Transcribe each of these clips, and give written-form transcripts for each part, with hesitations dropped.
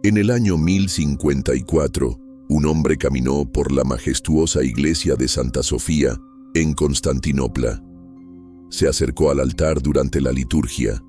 En el año 1054, un hombre caminó por la majestuosa iglesia de Santa Sofía, en Constantinopla. Se acercó al altar durante la liturgia,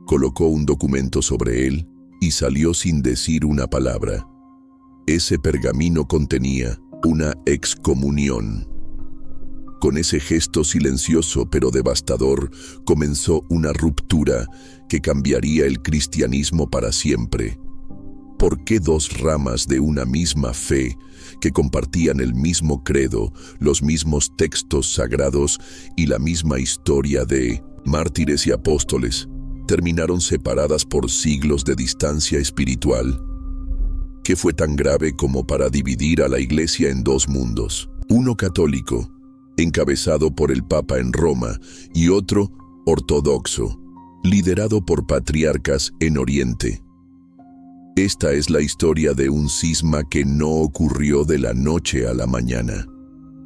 colocó un documento sobre él y salió sin decir una palabra. Ese pergamino contenía una excomunión. Con ese gesto silencioso pero devastador comenzó una ruptura que cambiaría el cristianismo para siempre. ¿Por qué dos ramas de una misma fe, que compartían el mismo credo, los mismos textos sagrados y la misma historia de mártires y apóstoles, terminaron separadas por siglos de distancia espiritual? ¿Qué fue tan grave como para dividir a la Iglesia en dos mundos? Uno católico, encabezado por el Papa en Roma, y otro ortodoxo, liderado por patriarcas en Oriente. Esta es la historia de un cisma que no ocurrió de la noche a la mañana.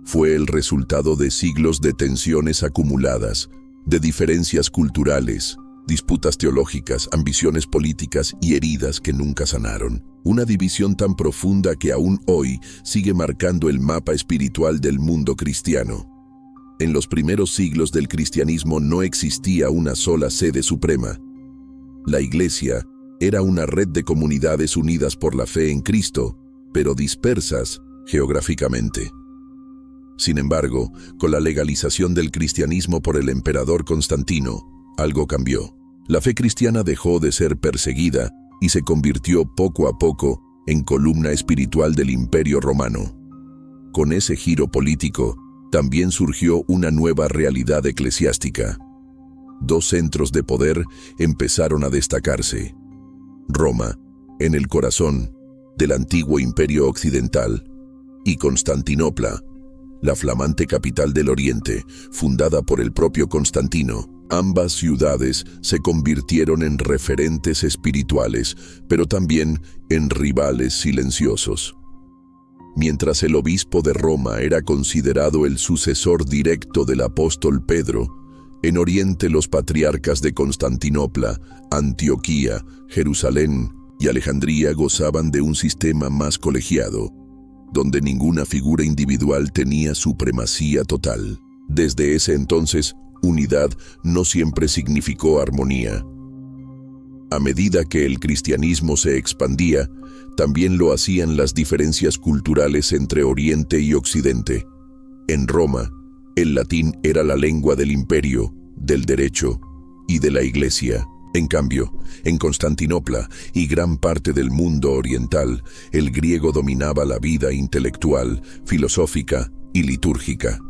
Fue el resultado de siglos de tensiones acumuladas, de diferencias culturales, disputas teológicas, ambiciones políticas y heridas que nunca sanaron. Una división tan profunda que aún hoy sigue marcando el mapa espiritual del mundo cristiano. En los primeros siglos del cristianismo no existía una sola sede suprema. La Iglesia era una red de comunidades unidas por la fe en Cristo, pero dispersas geográficamente. Sin embargo, con la legalización del cristianismo por el emperador Constantino, algo cambió. La fe cristiana dejó de ser perseguida y se convirtió poco a poco en columna espiritual del Imperio Romano. Con ese giro político, también surgió una nueva realidad eclesiástica. Dos centros de poder empezaron a destacarse. Roma, en el corazón del antiguo Imperio Occidental, y Constantinopla, la flamante capital del Oriente, fundada por el propio Constantino. Ambas ciudades se convirtieron en referentes espirituales, pero también en rivales silenciosos. Mientras el obispo de Roma era considerado el sucesor directo del apóstol Pedro, en Oriente los patriarcas de Constantinopla, Antioquía, Jerusalén y Alejandría gozaban de un sistema más colegiado, donde ninguna figura individual tenía supremacía total. Desde ese entonces, unidad no siempre significó armonía. A medida que el cristianismo se expandía, también lo hacían las diferencias culturales entre Oriente y Occidente. En Roma, el latín era la lengua del imperio, del derecho y de la Iglesia. En cambio, en Constantinopla y gran parte del mundo oriental, el griego dominaba la vida intelectual, filosófica y litúrgica.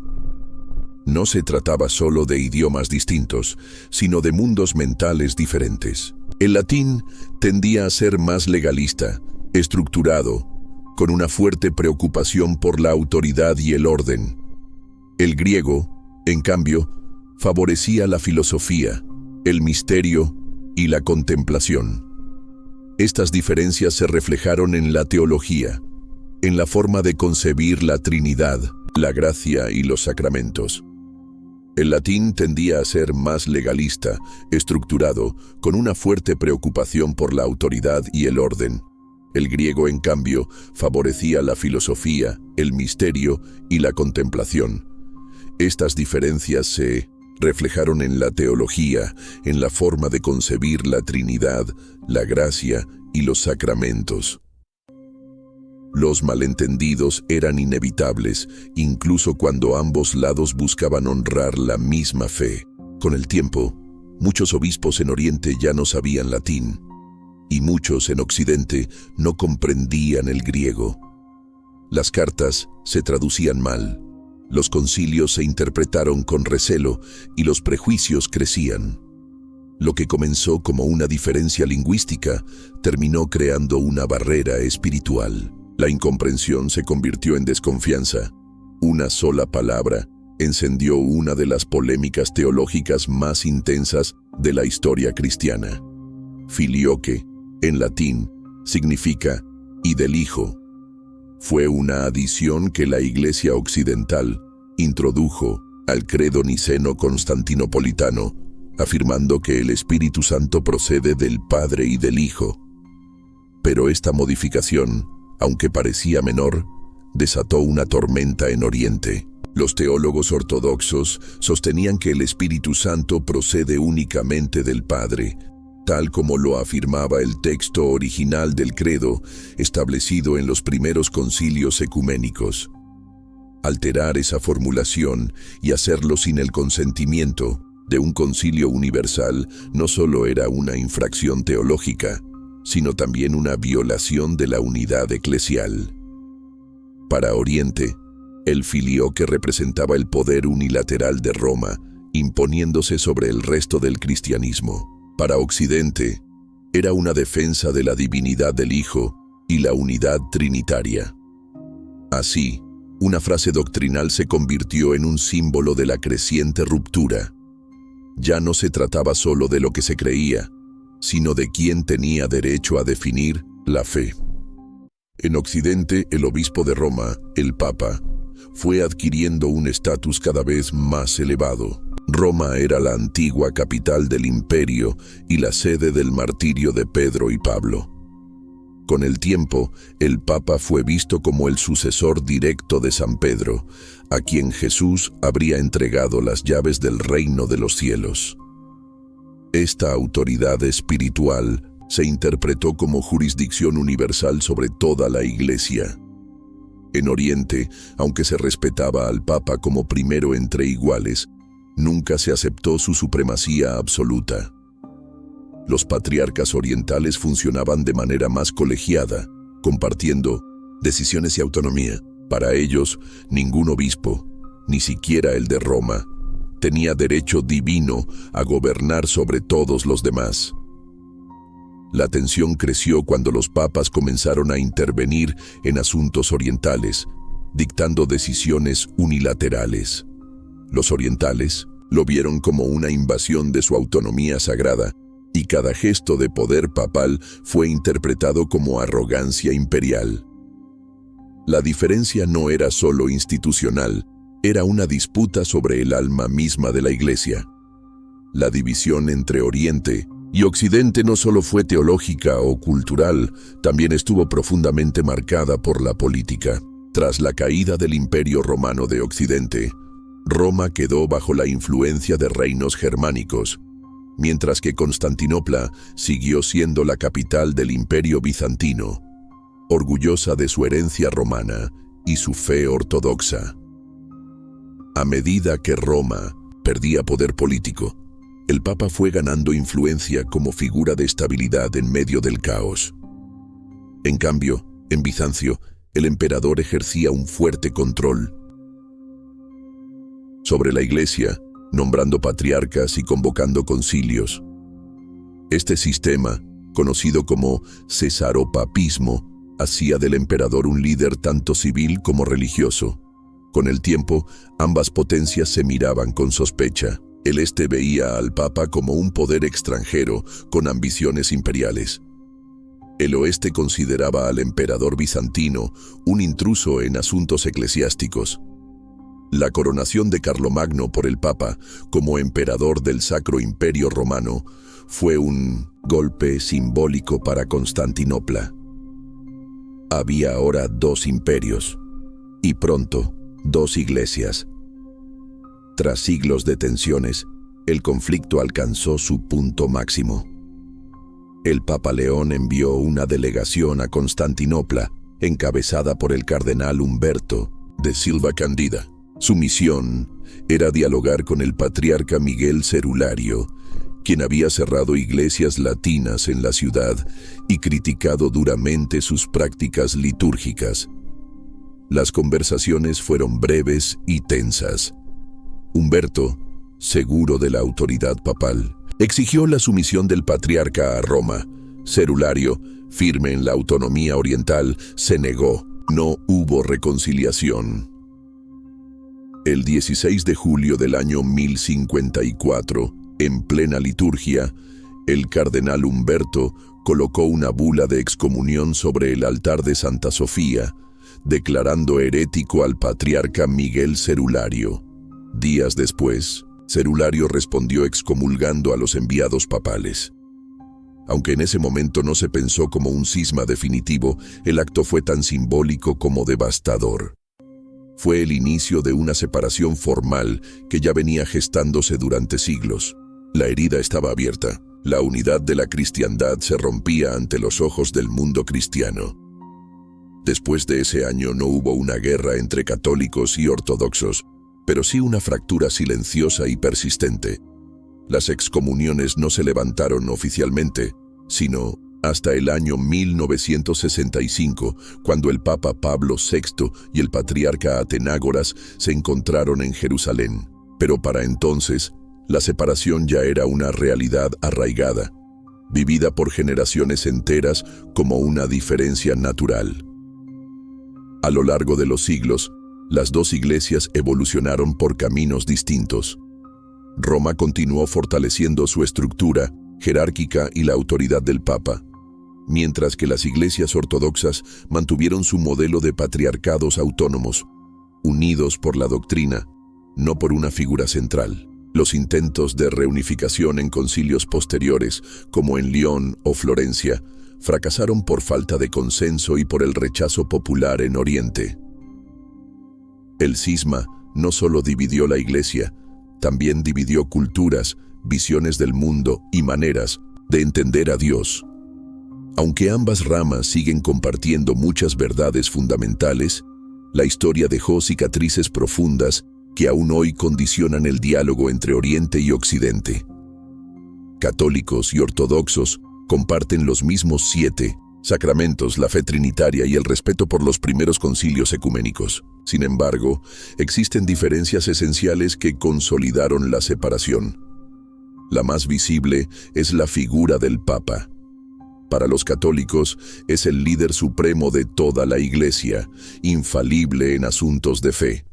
No se trataba solo de idiomas distintos, sino de mundos mentales diferentes. El latín tendía a ser más legalista, estructurado, con una fuerte preocupación por la autoridad y el orden. El griego, en cambio, favorecía la filosofía, el misterio y la contemplación. Estas diferencias se reflejaron en la teología, en la forma de concebir la Trinidad, la gracia y los sacramentos. El latín tendía a ser más legalista, estructurado, con una fuerte preocupación por la autoridad y el orden. El griego, en cambio, favorecía la filosofía, el misterio y la contemplación. Estas diferencias se reflejaron en la teología, en la forma de concebir la Trinidad, la gracia y los sacramentos. Los malentendidos eran inevitables, incluso cuando ambos lados buscaban honrar la misma fe. Con el tiempo, muchos obispos en Oriente ya no sabían latín, y muchos en Occidente no comprendían el griego. Las cartas se traducían mal, los concilios se interpretaron con recelo y los prejuicios crecían. Lo que comenzó como una diferencia lingüística terminó creando una barrera espiritual. La incomprensión se convirtió en desconfianza. Una sola palabra encendió una de las polémicas teológicas más intensas de la historia cristiana. Filioque, en latín, significa «y del Hijo». Fue una adición que la Iglesia occidental introdujo al credo niceno-constantinopolitano, afirmando que el Espíritu Santo procede del Padre y del Hijo. Pero esta modificación, aunque parecía menor, desató una tormenta en Oriente. Los teólogos ortodoxos sostenían que el Espíritu Santo procede únicamente del Padre, tal como lo afirmaba el texto original del credo establecido en los primeros concilios ecuménicos. Alterar esa formulación y hacerlo sin el consentimiento de un concilio universal no solo era una infracción teológica, sino también una violación de la unidad eclesial. Para Oriente, el filioque representaba el poder unilateral de Roma, imponiéndose sobre el resto del cristianismo. Para Occidente, era una defensa de la divinidad del Hijo y la unidad trinitaria. Así, una frase doctrinal se convirtió en un símbolo de la creciente ruptura. Ya no se trataba solo de lo que se creía, sino de quién tenía derecho a definir la fe. En Occidente, el obispo de Roma, el Papa, fue adquiriendo un estatus cada vez más elevado. Roma era la antigua capital del imperio y la sede del martirio de Pedro y Pablo. Con el tiempo, el Papa fue visto como el sucesor directo de San Pedro, a quien Jesús habría entregado las llaves del reino de los cielos. Esta autoridad espiritual se interpretó como jurisdicción universal sobre toda la Iglesia. En Oriente, aunque se respetaba al Papa como primero entre iguales, nunca se aceptó su supremacía absoluta. Los patriarcas orientales funcionaban de manera más colegiada, compartiendo decisiones y autonomía. Para ellos, ningún obispo, ni siquiera el de Roma, tenía derecho divino a gobernar sobre todos los demás. La tensión creció cuando los papas comenzaron a intervenir en asuntos orientales, dictando decisiones unilaterales. Los orientales lo vieron como una invasión de su autonomía sagrada, y cada gesto de poder papal fue interpretado como arrogancia imperial. La diferencia no era solo institucional, era una disputa sobre el alma misma de la Iglesia. La división entre Oriente y Occidente no solo fue teológica o cultural, también estuvo profundamente marcada por la política. Tras la caída del Imperio Romano de Occidente, Roma quedó bajo la influencia de reinos germánicos, mientras que Constantinopla siguió siendo la capital del Imperio Bizantino, orgullosa de su herencia romana y su fe ortodoxa. A medida que Roma perdía poder político, el Papa fue ganando influencia como figura de estabilidad en medio del caos. En cambio, en Bizancio, el emperador ejercía un fuerte control sobre la Iglesia, nombrando patriarcas y convocando concilios. Este sistema, conocido como cesaropapismo, hacía del emperador un líder tanto civil como religioso. Con el tiempo, ambas potencias se miraban con sospecha. El este veía al Papa como un poder extranjero con ambiciones imperiales. El oeste consideraba al emperador bizantino un intruso en asuntos eclesiásticos. La coronación de Carlomagno por el Papa como emperador del Sacro Imperio Romano fue un golpe simbólico para Constantinopla. Había ahora dos imperios, y pronto, dos iglesias. Tras siglos de tensiones, el conflicto alcanzó su punto máximo. El Papa León envió una delegación a Constantinopla, encabezada por el cardenal Humberto de Silva Candida. Su misión era dialogar con el patriarca Miguel Cerulario, quien había cerrado iglesias latinas en la ciudad y criticado duramente sus prácticas litúrgicas. Las conversaciones fueron breves y tensas. Humberto, seguro de la autoridad papal, exigió la sumisión del patriarca a Roma. Cerulario, firme en la autonomía oriental, se negó. No hubo reconciliación. El 16 de julio del año 1054, en plena liturgia, el cardenal Humberto colocó una bula de excomunión sobre el altar de Santa Sofía, declarando herético al patriarca Miguel Cerulario. Días después, Cerulario respondió excomulgando a los enviados papales. Aunque en ese momento no se pensó como un cisma definitivo, el acto fue tan simbólico como devastador. Fue el inicio de una separación formal que ya venía gestándose durante siglos. La herida estaba abierta. La unidad de la cristiandad se rompía ante los ojos del mundo cristiano. Después de ese año no hubo una guerra entre católicos y ortodoxos, pero sí una fractura silenciosa y persistente. Las excomuniones no se levantaron oficialmente, sino hasta el año 1965, cuando el Papa Pablo VI y el patriarca Atenágoras se encontraron en Jerusalén. Pero para entonces, la separación ya era una realidad arraigada, vivida por generaciones enteras como una diferencia natural. A lo largo de los siglos, las dos iglesias evolucionaron por caminos distintos. Roma continuó fortaleciendo su estructura jerárquica y la autoridad del Papa, mientras que las iglesias ortodoxas mantuvieron su modelo de patriarcados autónomos, unidos por la doctrina, no por una figura central. Los intentos de reunificación en concilios posteriores, como en León o Florencia, fracasaron por falta de consenso y por el rechazo popular en Oriente. El cisma no solo dividió la iglesia, también dividió culturas, visiones del mundo y maneras de entender a Dios. Aunque ambas ramas siguen compartiendo muchas verdades fundamentales, la historia dejó cicatrices profundas que aún hoy condicionan el diálogo entre Oriente y Occidente. Católicos y ortodoxos comparten los mismos 7 sacramentos, la fe trinitaria y el respeto por los primeros concilios ecuménicos. Sin embargo, existen diferencias esenciales que consolidaron la separación. La más visible es la figura del Papa. Para los católicos, es el líder supremo de toda la Iglesia, infalible en asuntos de fe.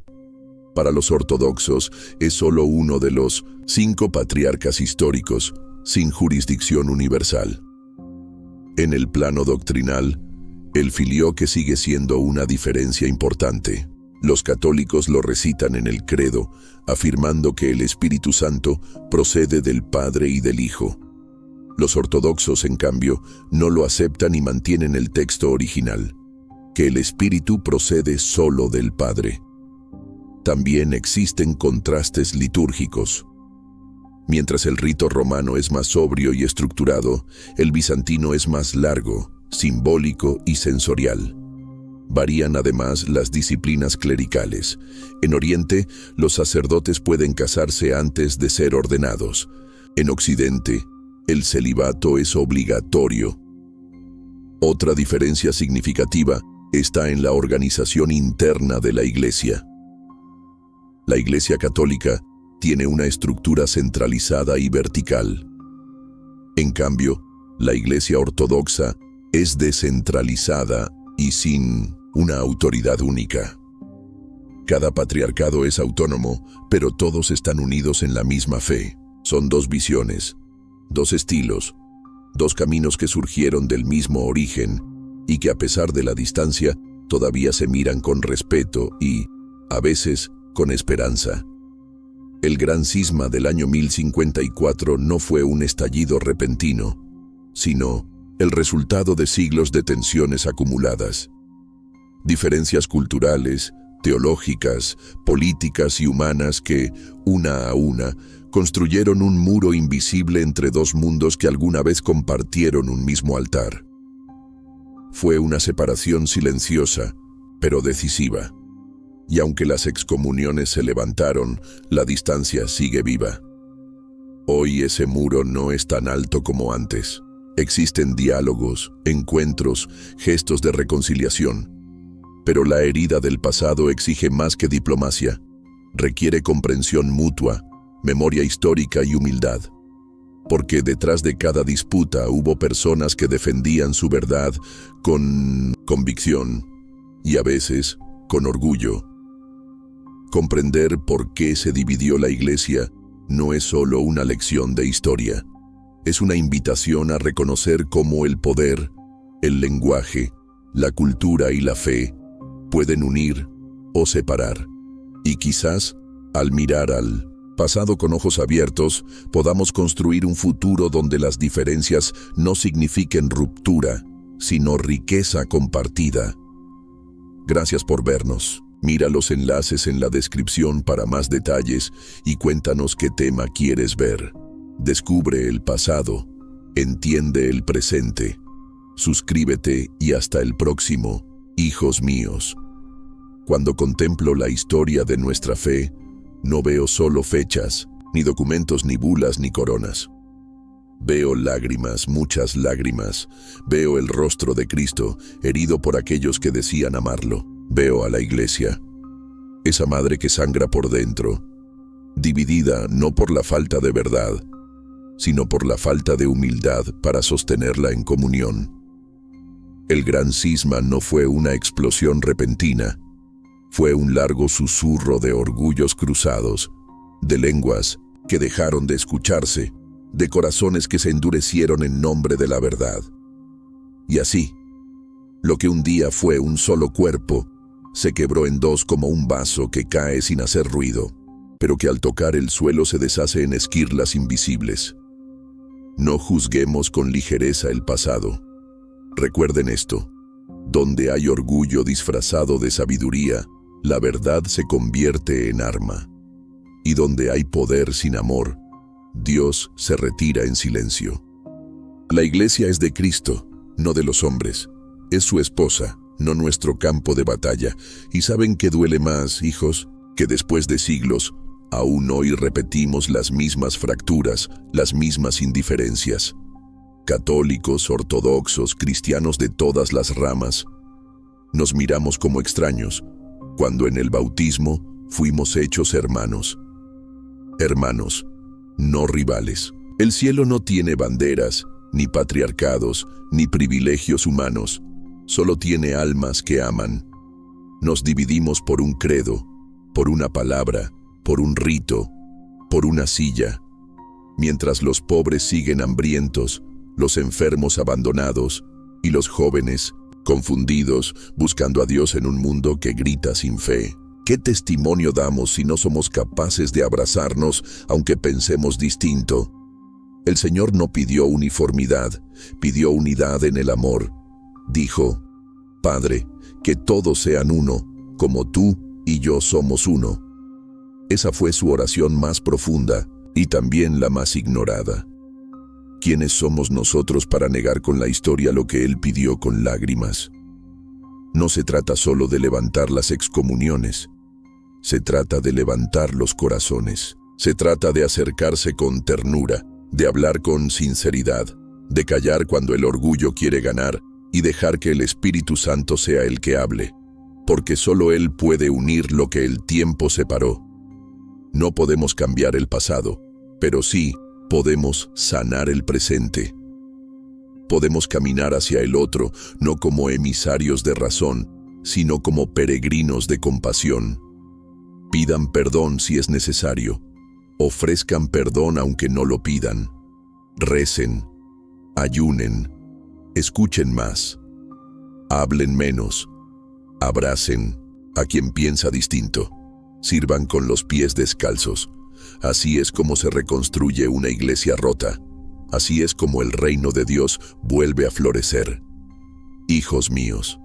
Para los ortodoxos, es solo uno de los 5 patriarcas históricos, sin jurisdicción universal. En el plano doctrinal, el filioque sigue siendo una diferencia importante. Los católicos lo recitan en el credo, afirmando que el Espíritu Santo procede del Padre y del Hijo. Los ortodoxos, en cambio, no lo aceptan y mantienen el texto original, que el Espíritu procede solo del Padre. También existen contrastes litúrgicos. Mientras el rito romano es más sobrio y estructurado, el bizantino es más largo, simbólico y sensorial. Varían además las disciplinas clericales. En Oriente, los sacerdotes pueden casarse antes de ser ordenados. En Occidente, el celibato es obligatorio. Otra diferencia significativa está en la organización interna de la Iglesia. La Iglesia católica tiene una estructura centralizada y vertical. En cambio, la Iglesia ortodoxa es descentralizada y sin una autoridad única. Cada patriarcado es autónomo, pero todos están unidos en la misma fe. Son 2 visiones, 2 estilos, 2 caminos que surgieron del mismo origen y que a pesar de la distancia todavía se miran con respeto y, a veces, con esperanza. El gran cisma del año 1054 no fue un estallido repentino, sino el resultado de siglos de tensiones acumuladas. Diferencias culturales, teológicas, políticas y humanas que, una a una, construyeron un muro invisible entre 2 mundos que alguna vez compartieron un mismo altar. Fue una separación silenciosa, pero decisiva. Y aunque las excomuniones se levantaron, la distancia sigue viva. Hoy ese muro no es tan alto como antes. Existen diálogos, encuentros, gestos de reconciliación. Pero la herida del pasado exige más que diplomacia. Requiere comprensión mutua, memoria histórica y humildad. Porque detrás de cada disputa hubo personas que defendían su verdad con convicción y a veces con orgullo. Comprender por qué se dividió la Iglesia no es solo una lección de historia. Es una invitación a reconocer cómo el poder, el lenguaje, la cultura y la fe pueden unir o separar. Y quizás, al mirar al Pasado con ojos abiertos, podamos construir un futuro donde las diferencias no signifiquen ruptura, sino riqueza compartida. Gracias por vernos. Mira los enlaces en la descripción para más detalles y cuéntanos qué tema quieres ver. Descubre el pasado, entiende el presente. Suscríbete y hasta el próximo, hijos míos. Cuando contemplo la historia de nuestra fe, no veo solo fechas, ni documentos, ni bulas, ni coronas. Veo lágrimas, muchas lágrimas. Veo el rostro de Cristo, herido por aquellos que decían amarlo. Veo a la iglesia, esa madre que sangra por dentro, dividida no por la falta de verdad, sino por la falta de humildad para sostenerla en comunión. El gran cisma no fue una explosión repentina, fue un largo susurro de orgullos cruzados, de lenguas que dejaron de escucharse, de corazones que se endurecieron en nombre de la verdad. Y así, lo que un día fue un solo cuerpo, se quebró en dos como un vaso que cae sin hacer ruido, pero que al tocar el suelo se deshace en esquirlas invisibles. No juzguemos con ligereza el pasado. Recuerden esto: donde hay orgullo disfrazado de sabiduría, la verdad se convierte en arma. Y donde hay poder sin amor, Dios se retira en silencio. La iglesia es de Cristo, no de los hombres. Es su esposa, no nuestro campo de batalla. Y ¿saben qué duele más, hijos? Que después de siglos, aún hoy repetimos las mismas fracturas, las mismas indiferencias. Católicos, ortodoxos, cristianos de todas las ramas, nos miramos como extraños, cuando en el bautismo fuimos hechos hermanos. Hermanos, no rivales. El cielo no tiene banderas, ni patriarcados, ni privilegios humanos. Solo tiene almas que aman. Nos dividimos por un credo, por una palabra, por un rito, por una silla. Mientras los pobres siguen hambrientos, los enfermos abandonados y los jóvenes, confundidos, buscando a Dios en un mundo que grita sin fe. ¿Qué testimonio damos si no somos capaces de abrazarnos aunque pensemos distinto? El Señor no pidió uniformidad, pidió unidad en el amor. Dijo: Padre, que todos sean uno, como tú y yo somos uno. Esa fue su oración más profunda y también la más ignorada. ¿Quiénes somos nosotros para negar con la historia lo que Él pidió con lágrimas? No se trata solo de levantar las excomuniones. Se trata de levantar los corazones. Se trata de acercarse con ternura, de hablar con sinceridad, de callar cuando el orgullo quiere ganar y dejar que el Espíritu Santo sea el que hable, porque solo Él puede unir lo que el tiempo separó. No podemos cambiar el pasado, pero sí podemos sanar el presente. Podemos caminar hacia el otro, no como emisarios de razón, sino como peregrinos de compasión. Pidan perdón si es necesario. Ofrezcan perdón aunque no lo pidan. Recen, ayunen, escuchen más, hablen menos, abracen a quien piensa distinto, sirvan con los pies descalzos. Así es como se reconstruye una iglesia rota. Así es como el reino de Dios vuelve a florecer. Hijos míos,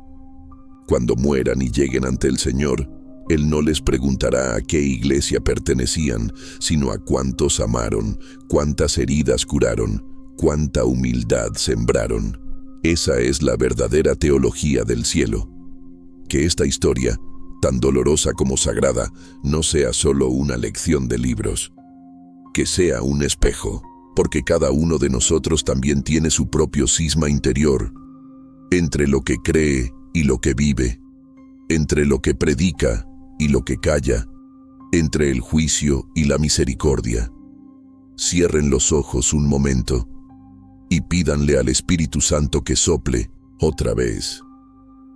cuando mueran y lleguen ante el Señor, Él no les preguntará a qué iglesia pertenecían, sino a cuántos amaron, cuántas heridas curaron, cuánta humildad sembraron. Esa es la verdadera teología del cielo. Que esta historia, tan dolorosa como sagrada, no sea solo una lección de libros. Que sea un espejo, porque cada uno de nosotros también tiene su propio cisma interior, entre lo que cree y lo que vive, entre lo que predica y lo que calla, entre el juicio y la misericordia. Cierren los ojos un momento y pídanle al Espíritu Santo que sople otra vez,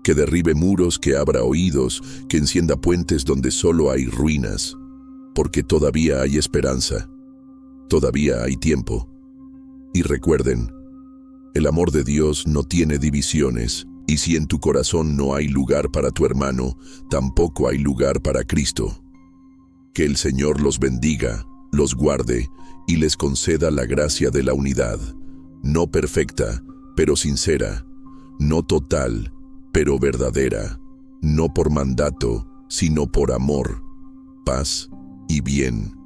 que derribe muros, que abra oídos, que encienda puentes donde solo hay ruinas, porque todavía hay esperanza, todavía hay tiempo. Y recuerden, el amor de Dios no tiene divisiones, y si en tu corazón no hay lugar para tu hermano, tampoco hay lugar para Cristo. Que el Señor los bendiga, los guarde y les conceda la gracia de la unidad, no perfecta, pero sincera, no total, pero verdadera, no por mandato, sino por amor, paz y bien.